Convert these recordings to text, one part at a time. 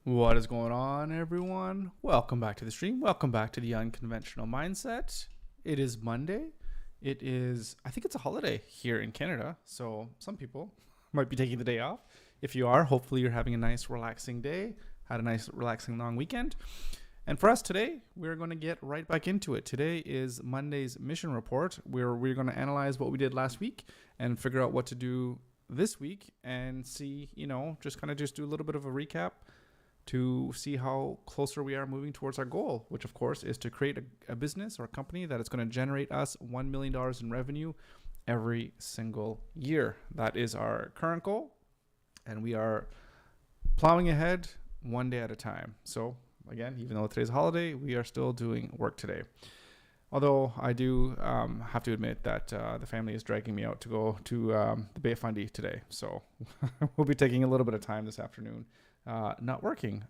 What is going on, everyone? Welcome back to the stream. Welcome back to the Unconventional Mindset. It is Monday. I think it's a holiday here in Canada. So some people might be taking the day off. If you are, hopefully you're having a nice, relaxing day, had a nice, relaxing, long weekend. And for us today, we're going to get right back into it. Today is Monday's mission report, where we're going to analyze what we did last week and figure out what to do this week and see, just do a little bit of a recap to see how closer we are moving towards our goal, which of course is to create a business or a company that is going to generate us $1 million in revenue every single year. That is our current goal, and we are plowing ahead one day at a time. So again, even though today's a holiday, we are still doing work today. Although I do have to admit that the family is dragging me out to go to the Bay of Fundy today. So we'll be taking a little bit of time this afternoon, not working,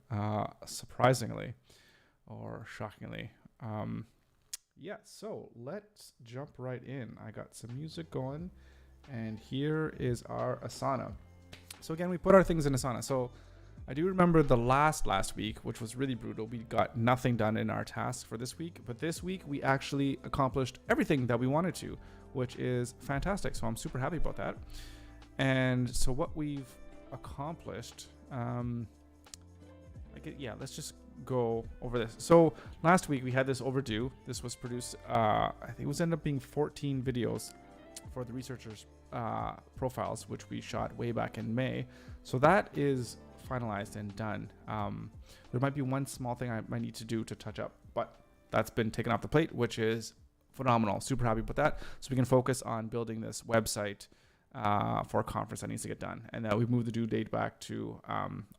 surprisingly or shockingly. So let's jump right in. I got some music going, and here is our Asana. So again, we put our things in Asana. So I do remember the last week, which was really brutal. We got nothing done in our tasks for this week, but this week we actually accomplished everything that we wanted to, which is fantastic. So I'm super happy about that. And so what we've accomplished, let's just go over this. So last week we had this overdue. This was produced, I think it was ended up being 14 videos for the researchers' profiles, which we shot way back in May. So that is finalized and done. There might be one small thing I might need to do to touch up, but that's been taken off the plate, which is phenomenal. Super happy with that. So we can focus on building this website for a conference that needs to get done. And we've moved the due date back to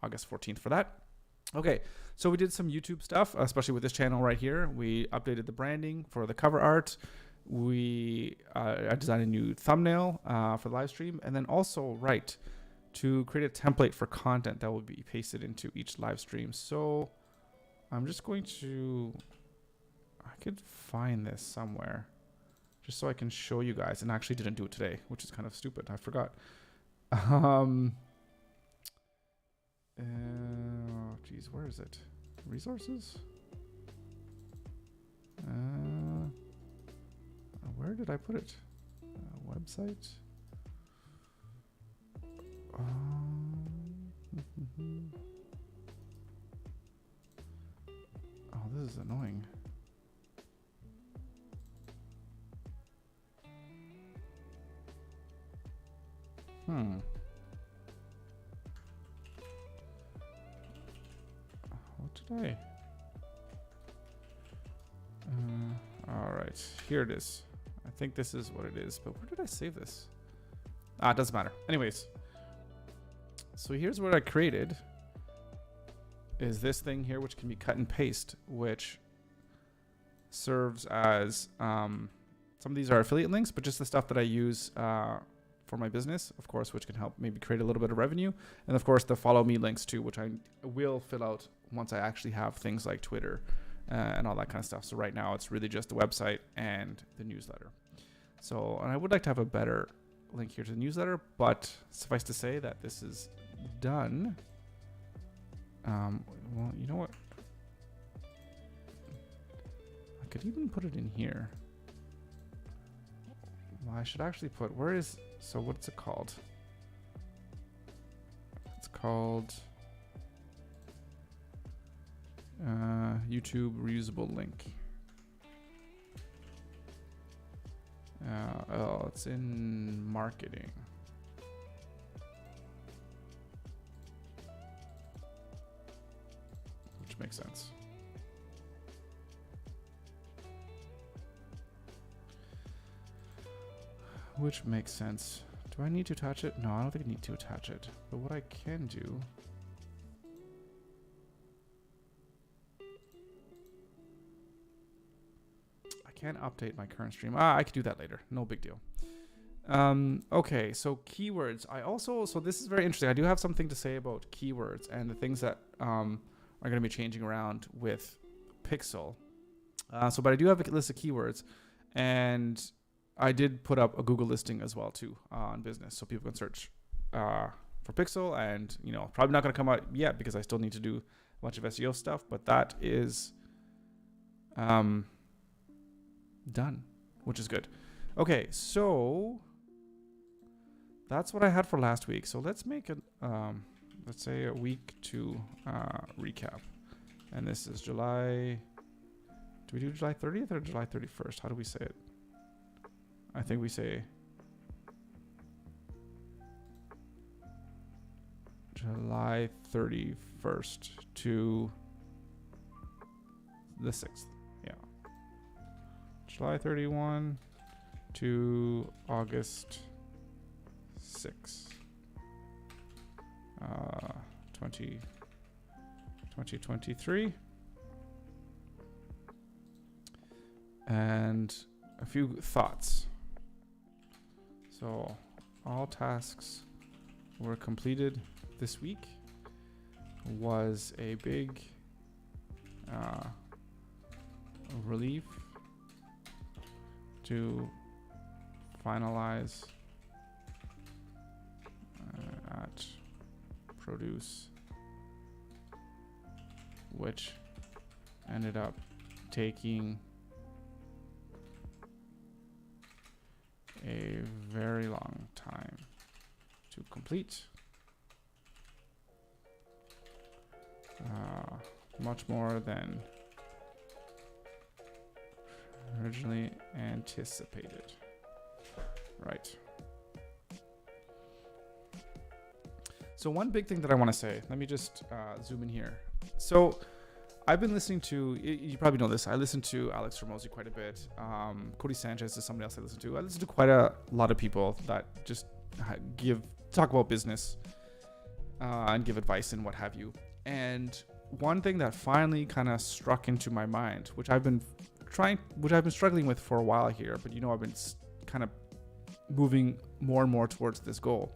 August 14th for that. Okay, so we did some YouTube stuff, especially with this channel right here. We updated the branding for the cover art. I designed a new thumbnail for the live stream, and then also to create a template for content that will be pasted into each live stream. So I'm just going to, I could find this somewhere just so I can show you guys, and I actually didn't do it today, which is kind of stupid. I forgot. Geez, where is it? Resources? Where did I put it? Website? Oh, this is annoying. What did I? All right, here it is. I think this is what it is, but where did I save this? It doesn't matter. Anyways. So here's what I created, is this thing here, which can be cut and paste, which serves as, some of these are affiliate links, but just the stuff that I use for my business, of course, which can help maybe create a little bit of revenue. And of course, the follow me links too, which I will fill out once I actually have things like Twitter and all that kind of stuff. So right now it's really just the website and the newsletter. So, and I would like to have a better link here to the newsletter, but suffice to say that this is done. Well, you know what? I could even put it in here. Well, I should actually put, so what's it called? It's called YouTube reusable link. It's in marketing. Which makes sense. Which makes sense. Do I need to attach it? No, I don't think I need to attach it. But what I can do... I can update my current stream. I could do that later. No big deal. Okay, so keywords. So this is very interesting. I do have something to say about keywords and the things that are going to be changing around with Pixel. But I do have a list of keywords, and I did put up a Google listing as well too on business, so people can search for Pixel, and probably not going to come out yet because I still need to do bunch of SEO stuff, but that is done, which is good. Okay, so that's what I had for last week. So let's make it, let's say a week to recap. And this is July. Do we do July 30th or July 31st? How do we say it? I think we say July 31st to the 6th. Yeah. July 31 to August 6th. 2023. And a few thoughts. So all tasks were completed this week. Was a big relief to finalize at Produce, which ended up taking a very long time to complete. Much more than originally anticipated. Right. So one big thing that I want to say, let me just zoom in here. So I've been listening to, you probably know this, I listen to Alex Hormozi quite a bit. Cody Sanchez is somebody else I listen to. I listen to quite a lot of people that just talk about business and give advice and what have you. And one thing that finally kind of struck into my mind, which I've been struggling with for a while here, but I've been kind of moving more and more towards this goal,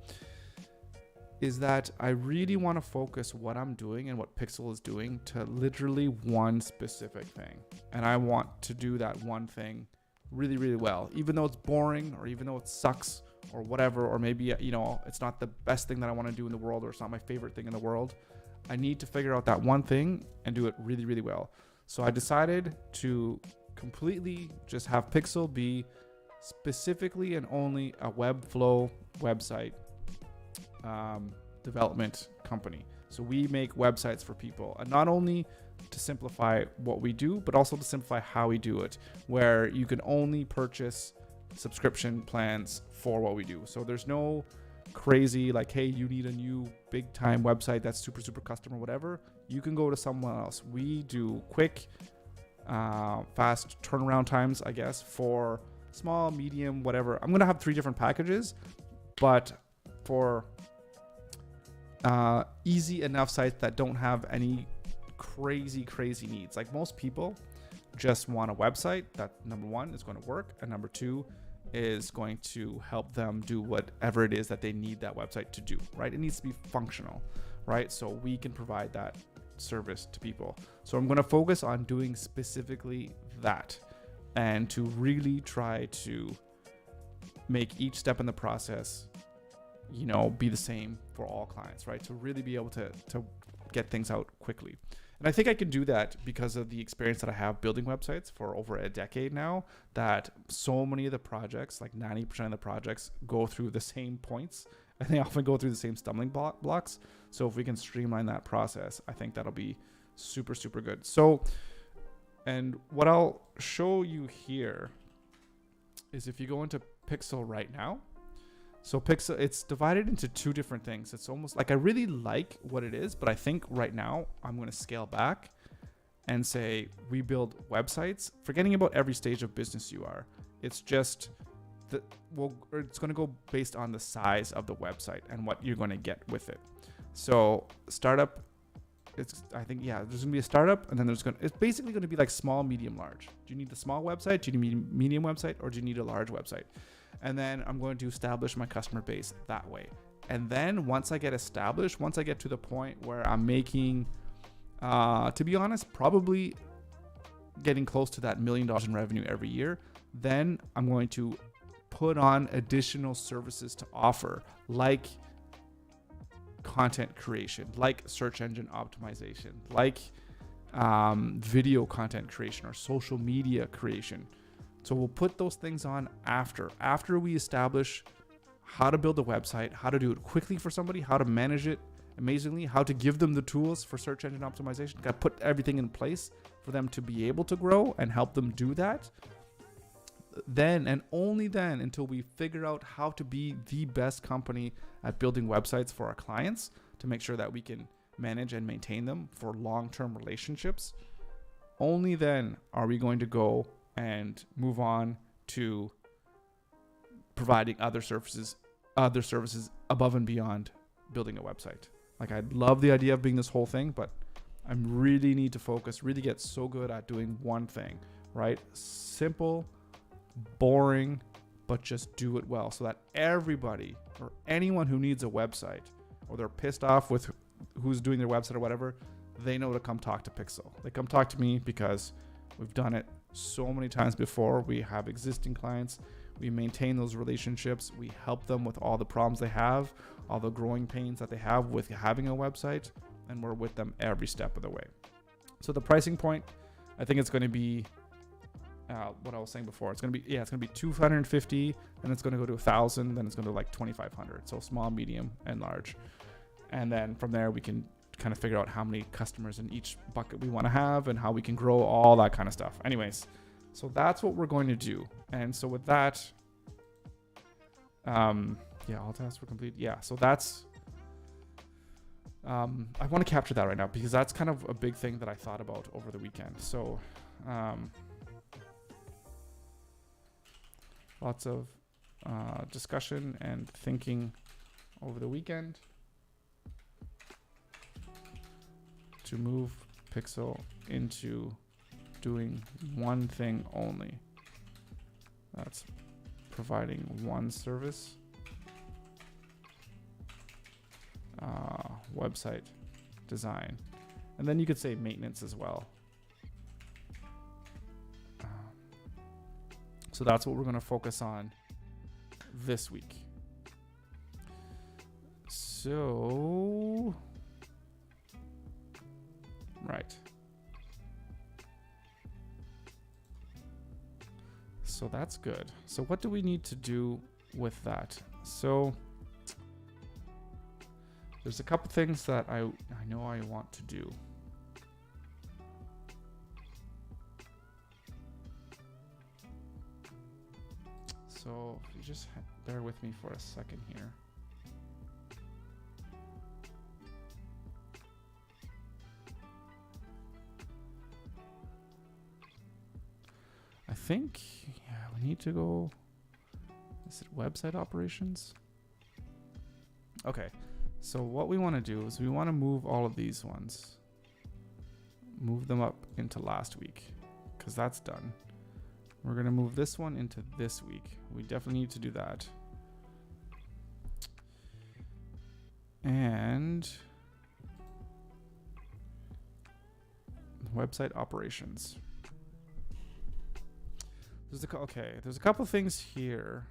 is that I really want to focus what I'm doing and what Pixel is doing to literally one specific thing. And I want to do that one thing really, really well, even though it's boring or even though it sucks or whatever, or maybe, it's not the best thing that I want to do in the world, or it's not my favorite thing in the world. I need to figure out that one thing and do it really, really well. So I decided to completely just have Pixel be specifically and only a Webflow website development company. So we make websites for people, and not only to simplify what we do, but also to simplify how we do it, where you can only purchase subscription plans for what we do. So there's no crazy like, hey, you need a new big time website that's super custom or whatever. You can go to someone else. We do quick, fast turnaround times, I guess, for small, medium, whatever. I'm gonna have 3 different packages, but for easy enough sites that don't have any crazy needs. Like most people just want a website that, number 1, is going to work, and number 2 is going to help them do whatever it is that they need that website to do, right? It needs to be functional, right? So we can provide that service to people. So I'm going to focus on doing specifically that, and to really try to make each step in the process, be the same for all clients, right? To really be able to get things out quickly. And I think I can do that because of the experience that I have building websites for over a decade now, that so many of the projects, like 90% of the projects, go through the same points, and they often go through the same stumbling blocks. So if we can streamline that process, I think that'll be super good. So, and what I'll show you here is if you go into Pixel right now. So Pixel, it's divided into 2 different things. It's almost like, I really like what it is, but I think right now I'm going to scale back and say we build websites, forgetting about every stage of business you are. It's just it's going to go based on the size of the website and what you're going to get with it. So startup, there's going to be a startup, and then it's basically going to be like small, medium, large. Do you need the small website? Do you need a medium website? Or do you need a large website? And then I'm going to establish my customer base that way. And then once I get established, once I get to the point where I'm making, to be honest, probably getting close to that $1 million in revenue every year, then I'm going to put on additional services to offer, like content creation, like search engine optimization, like video content creation or social media creation. So we'll put those things on after we establish how to build a website, how to do it quickly for somebody, how to manage it amazingly, how to give them the tools for search engine optimization. Got to put everything in place for them to be able to grow and help them do that. Then and only then, until we figure out how to be the best company at building websites for our clients to make sure that we can manage and maintain them for long-term relationships, only then are we going to go and move on to providing other services above and beyond building a website. Like, I love the idea of being this whole thing, but I really need to focus, really get so good at doing one thing, right? Simple, boring, but just do it well, so that everybody or anyone who needs a website, or they're pissed off with who's doing their website or whatever, they know to come talk to Pixel. They come talk to me because we've done it so many times before. We have existing clients. We maintain those relationships. We help them with all the problems they have, all the growing pains that they have with having a website, and we're with them every step of the way. So the pricing point, I think it's going to be what I was saying before. It's going to be $250, then it's going to go to $1,000, then it's going to like $2,500. So small, medium, and large. And then from there, we can kind of figure out how many customers in each bucket we want to have and how we can grow, all that kind of stuff. Anyways, so that's what we're going to do. And so with that, all tasks were complete. Yeah, so that's, I want to capture that right now because that's kind of a big thing that I thought about over the weekend. So, lots of discussion and thinking over the weekend to move Pixel into doing one thing only. That's providing one service, website design, and then you could say maintenance as well. So that's what we're going to focus on this week. So, right. So that's good. So what do we need to do with that? So there's a couple things that I know I want to do. So if you just bear with me for a second here. I think, we need to go, is it website operations? Okay, so what we want to do is we want to move all of these ones, move them up into last week, because that's done. We're going to move this one into this week. We definitely need to do that. And website operations. There's a couple things here.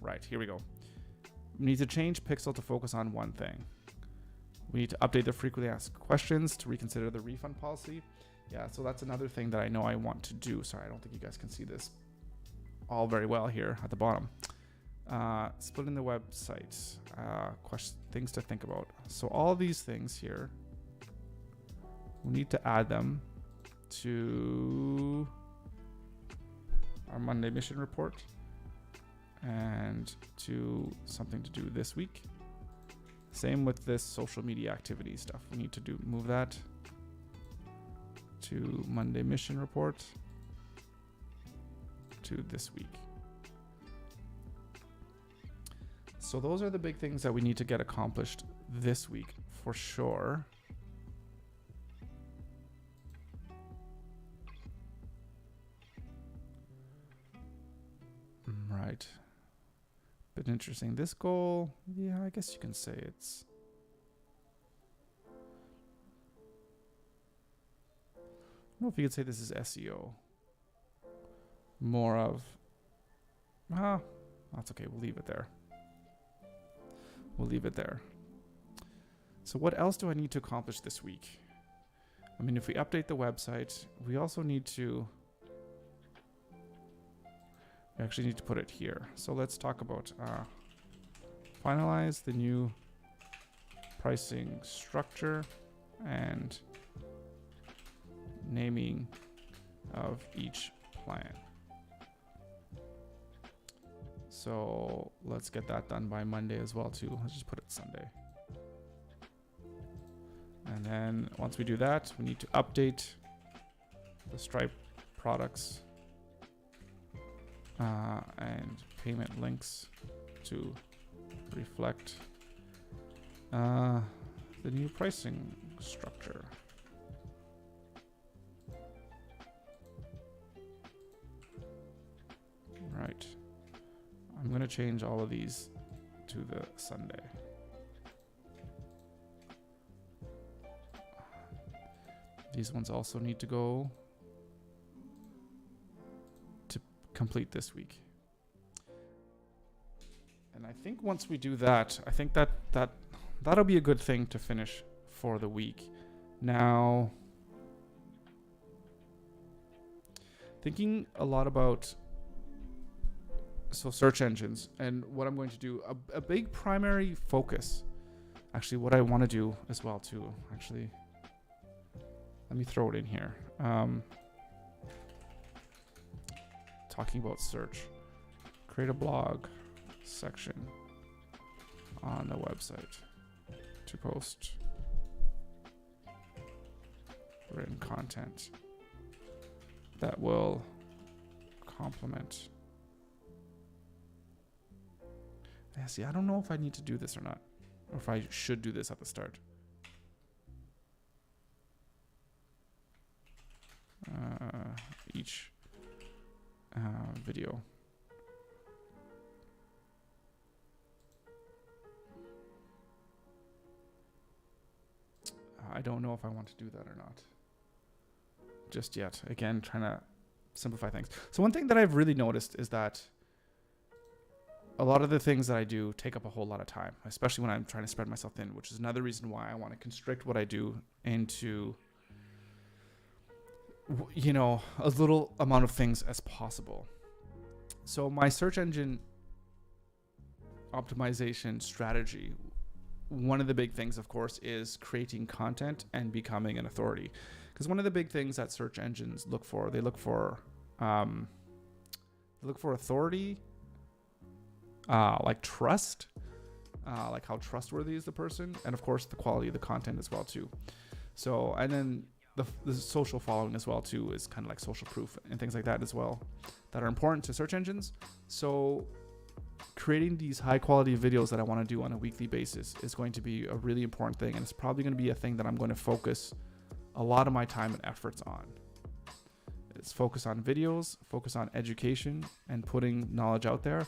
Right, here we go. We need to change Pixel to focus on one thing. We need to update the frequently asked questions to reconsider the refund policy. Yeah, so that's another thing that I know I want to do. Sorry, I don't think you guys can see this all very well here at the bottom. Splitting the website, things to think about. So all these things here, we need to add them to our Monday mission report and to something to do this week. Same with this social media activity stuff. We need to move that to Monday mission report to this week. So those are the big things that we need to get accomplished this week for sure. Right. Bit interesting. This goal, yeah, I guess you can say it's I don't know if you could say this is SEO. More of that's okay, we'll leave it there. So what else do I need to accomplish this week? I mean, if we update the website, we also need to... We actually need to put it here. So let's talk about finalize the new pricing structure and naming of each plan. So let's get that done by Monday as well too. Let's just put it Sunday. And then once we do that, we need to update the Stripe products and payment links to reflect the new pricing structure. Right. I'm going to change all of these to the Sunday. These ones also need to go to complete this week. And I think once we do that, I think that'll be a good thing to finish for the week. Now, thinking a lot about search engines and what I'm going to do, a big primary focus, actually what I want to do as well too, actually, let me throw it in here. Talking about search, create a blog section on the website to post written content that will complement. Yeah, see, I don't know if I need to do this or not, or if I should do this at the start. Each video. I don't know if I want to do that or not just yet. Again, trying to simplify things. So one thing that I've really noticed is that a lot of the things that I do take up a whole lot of time, especially when I'm trying to spread myself thin, which is another reason why I want to constrict what I do into, you know, a little amount of things as possible. So my search engine optimization strategy, one of the big things, of course, is creating content and becoming an authority. Because one of the big things that search engines look for, they look for authority, like trust, like how trustworthy is the person, and of course the quality of the content as well too. So, and then the social following as well too is kind of like social proof and things like that as well that are important to search engines. So creating these high quality videos that I want to do on a weekly basis is going to be a really important thing, and it's probably going to be a thing that I'm going to focus a lot of my time and efforts on. It's focus on videos, focus on education and putting knowledge out there,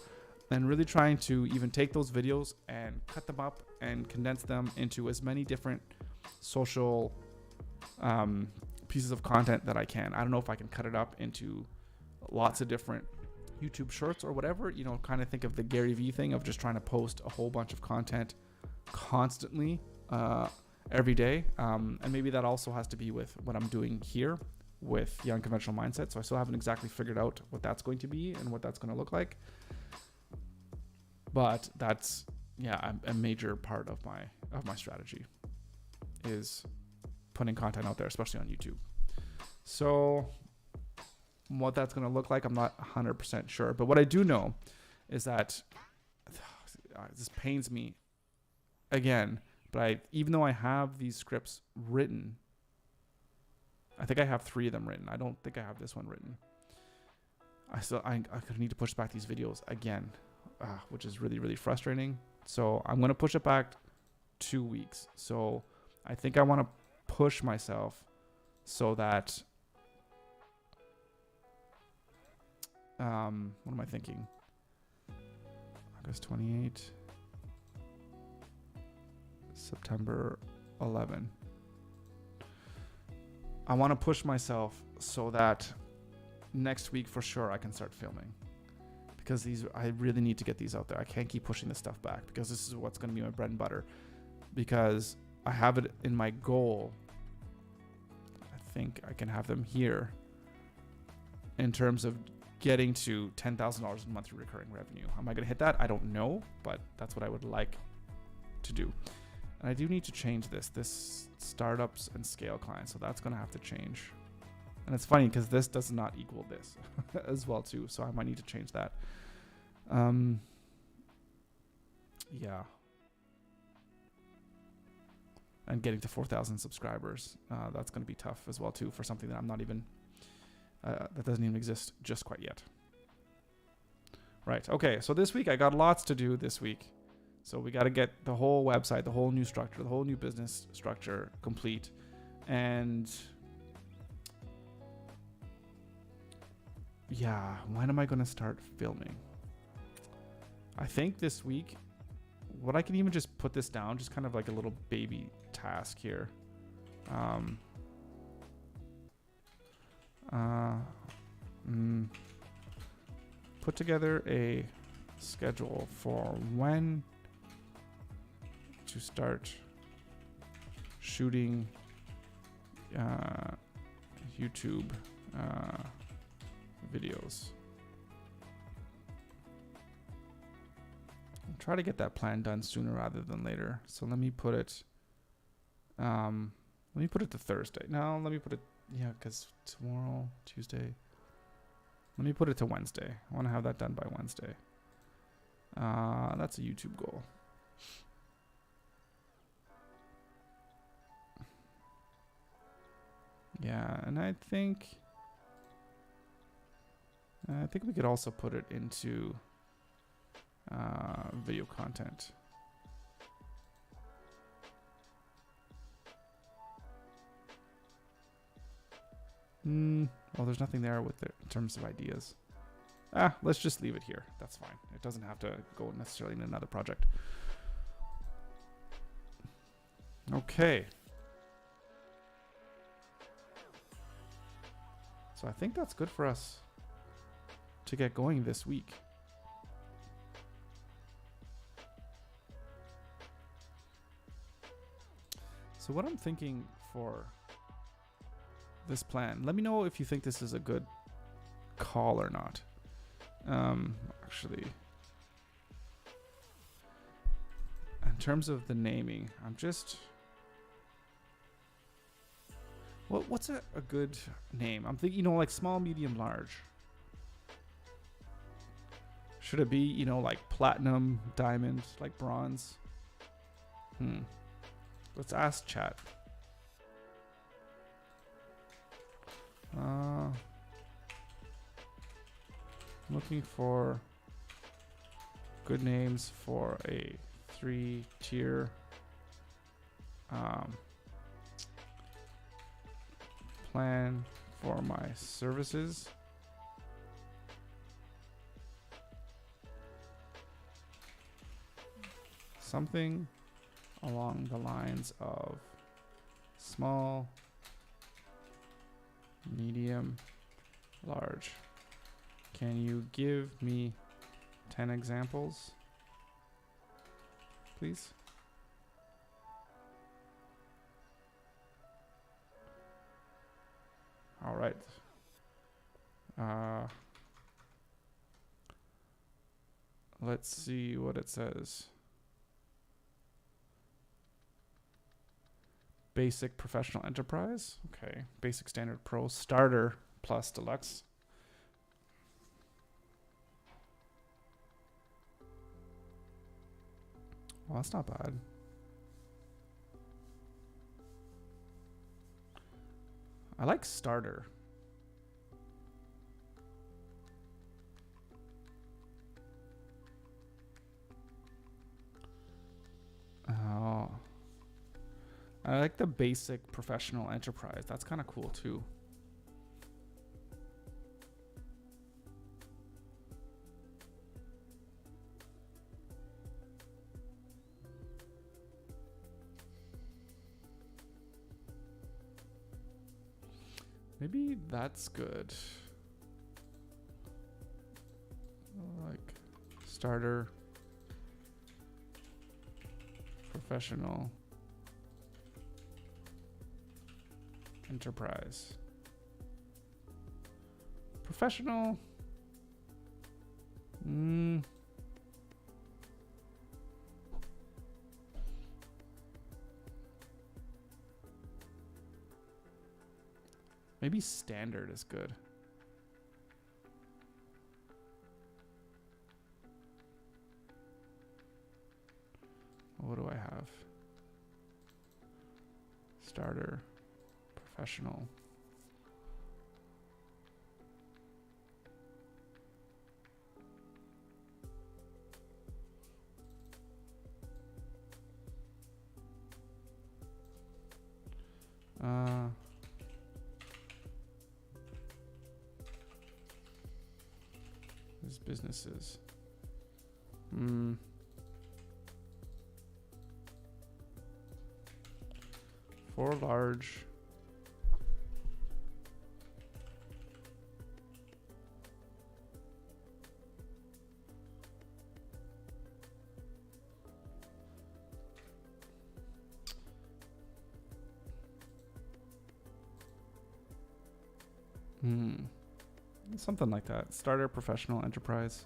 and really trying to even take those videos and cut them up and condense them into as many different social pieces of content that I can. I don't know if I can cut it up into lots of different YouTube shorts or whatever, you know, kind of think of the Gary Vee thing of just trying to post a whole bunch of content constantly every day. And maybe that also has to be with what I'm doing here with the Unconventional Mindset. So I still haven't exactly figured out what that's going to be and what that's going to look like. But that's, yeah, a major part of my strategy is putting content out there, especially on YouTube. So what that's going to look like, I'm not 100% sure. But what I do know is that this pains me again, but even though I have these scripts written, I think I have 3 of them written. I don't think I have this one written. I could need to push back these videos again, which is really, really frustrating. So I'm going to push it back 2 weeks. So I think I want to push myself so that, what am I thinking? August 28, September 11. I want to push myself so that next week for sure I can start filming, because I really need to get these out there. I can't keep pushing this stuff back, because this is what's going to be my bread and butter, because I have it in my goal. I think I can have them here in terms of getting to $10,000 in monthly recurring revenue. Am I going to hit that? I don't know, but that's what I would like to do. And I do need to change this startups and scale clients. So that's going to have to change. And it's funny because this does not equal this as well too. So I might need to change that. Yeah. And getting to 4,000 subscribers. That's going to be tough as well too for something that I'm not even, that doesn't even exist just quite yet. Right. Okay. So this week I got lots to do this week. So we got to get the whole website, the whole new structure, the whole new business structure complete. And yeah, when am I going to start filming? I think this week, what I can even just put this down, just kind of like a little baby task here. Put together a schedule for when to start shooting YouTube videos. I'll try to get that plan done sooner rather than later. So let me put it to Thursday. No, let me put it, yeah, because tomorrow, Tuesday. Let me put it to Wednesday. I want to have that done by Wednesday. That's a YouTube goal. Yeah, and I think we could also put it into video content. Well, there's nothing there with it in terms of ideas. Let's just leave it here. That's fine. It doesn't have to go necessarily in another project. Okay. So I think that's good for us to get going this week. So what I'm thinking for this plan, let me know if you think this is a good call or not. Actually, in terms of the naming, I'm just, what's a good name? I'm thinking, like small, medium, large. Should it be, like platinum, diamond, like bronze? Let's ask chat. Looking for good names for a 3-tier plan for my services. Something along the lines of small, medium, large. Can you give me 10 examples, please? All right. Let's see what it says. Basic Professional Enterprise. Okay. Basic Standard Pro. Starter plus Deluxe. Well, that's not bad. I like Starter. Oh. I like the Basic Professional Enterprise. That's kind of cool too. Maybe that's good. Like Starter, Professional, enterprise. Professional. Maybe standard is good. What do I have? Starter, professional. There's businesses. For large. Something like that. Starter, professional, enterprise.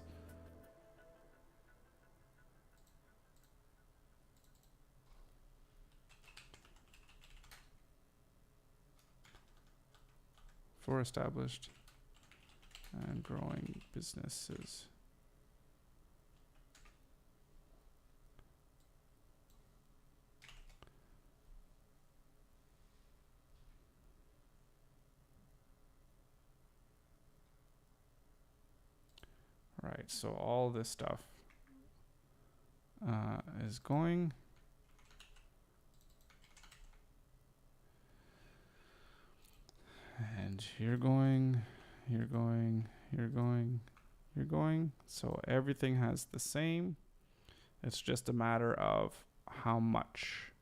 For established and growing businesses. Right, so all this stuff is going. And you're going, you're going, you're going, you're going. So everything has the same. It's just a matter of how much.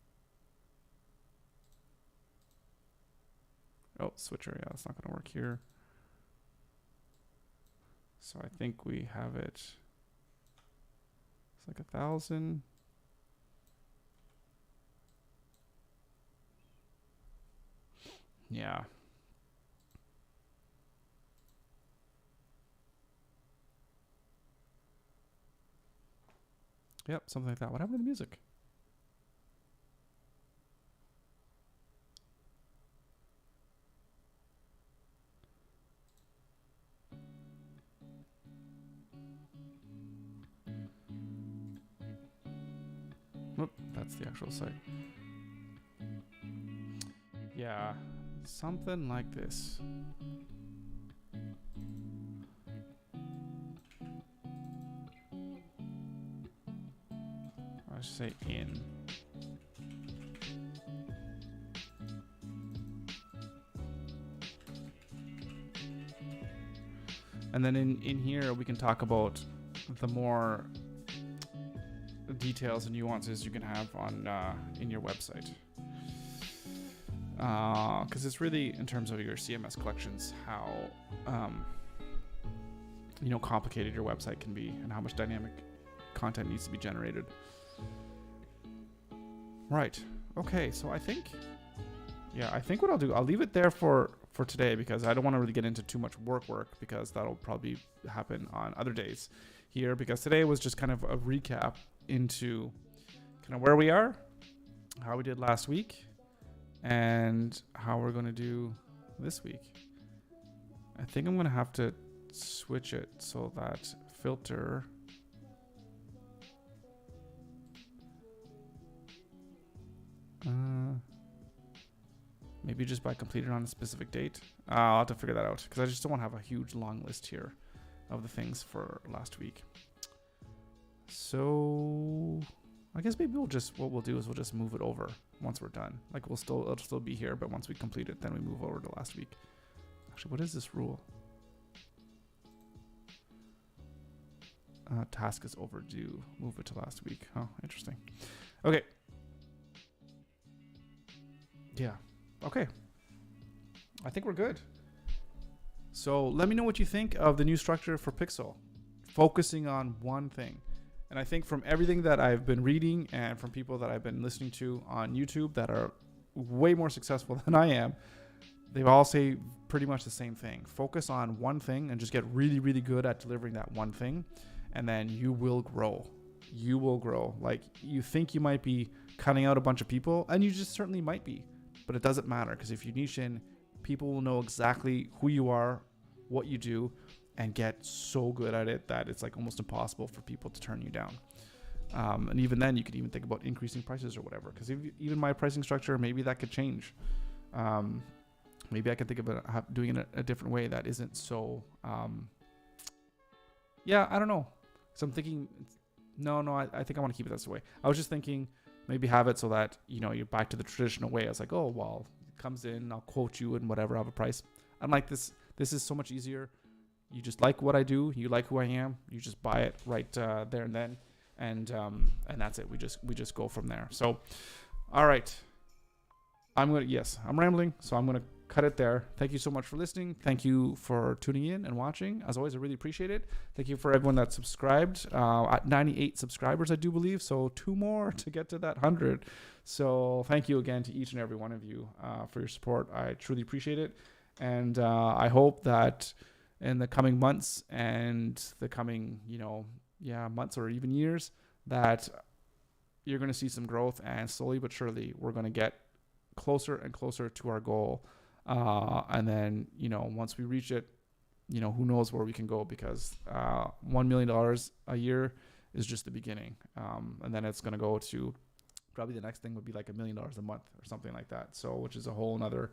Oh, switcher, yeah, that's not going to work here. So I think we have it. It's like 1,000. Yeah. Yep, something like that. What happened to the music? Whoop, that's the actual site. Yeah, something like this. I should say in. And then in here we can talk about the more details and nuances you can have on in your website. Because it's really in terms of your CMS collections how complicated your website can be and how much dynamic content needs to be generated. Right. Okay. So I think what I'll do, I'll leave it there for today because I don't want to really get into too much work because that'll probably happen on other days here, because today was just kind of a recap into kind of where we are, how we did last week, and how we're going to do this week. I think I'm going to have to switch it so that filter maybe just by completed on a specific date. I'll have to figure that out because I just don't want to have a huge long list here of the things for last week. So I guess maybe what we'll do is we'll just move it over once we're done. Like it'll still be here, but once we complete it, then we move over to last week. Actually, what is this rule? Task is overdue. Move it to last week. Oh, interesting. Okay. Yeah. Okay. I think we're good. So let me know what you think of the new structure for Pixel, focusing on one thing. And I think from everything that I've been reading and from people that I've been listening to on YouTube that are way more successful than I am, they all say pretty much the same thing. Focus on one thing and just get really, really good at delivering that one thing. And then you will grow. You will grow. Like, you think you might be cutting out a bunch of people, and you just certainly might be, but it doesn't matter, because if you niche in, people will know exactly who you are, what you do, and get so good at it that it's like almost impossible for people to turn you down. And even then, you could even think about increasing prices or whatever, because even my pricing structure, maybe that could change. Maybe I could think of doing it a different way that isn't so, I don't know. So I'm thinking, no, I think I want to keep it this way. I was just thinking maybe have it so that, you're back to the traditional way. I was like, oh, well, it comes in, I'll quote you and whatever, I have a price. I'm like, this is so much easier. You just like what I do. You like who I am. You just buy it right there and then. And that's it. We just go from there. So, all right. I'm rambling. So I'm going to cut it there. Thank you so much for listening. Thank you for tuning in and watching. As always, I really appreciate it. Thank you for everyone that subscribed. At 98 subscribers, I do believe. So 2 more to get to that 100. So thank you again to each and every one of you for your support. I truly appreciate it. And I hope that in the coming months and the coming, months or even years, that you're going to see some growth, and slowly but surely we're going to get closer and closer to our goal. And then, once we reach it, who knows where we can go, because $1 million a year is just the beginning. And then it's going to go to probably the next thing would be like $1 million a month or something like that. So, which is a whole nother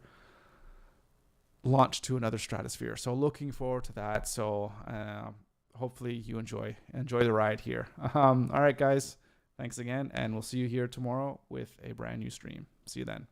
launch to another stratosphere. So looking forward to that. So hopefully you enjoy the ride here. All right, guys, thanks again. And we'll see you here tomorrow with a brand new stream. See you then.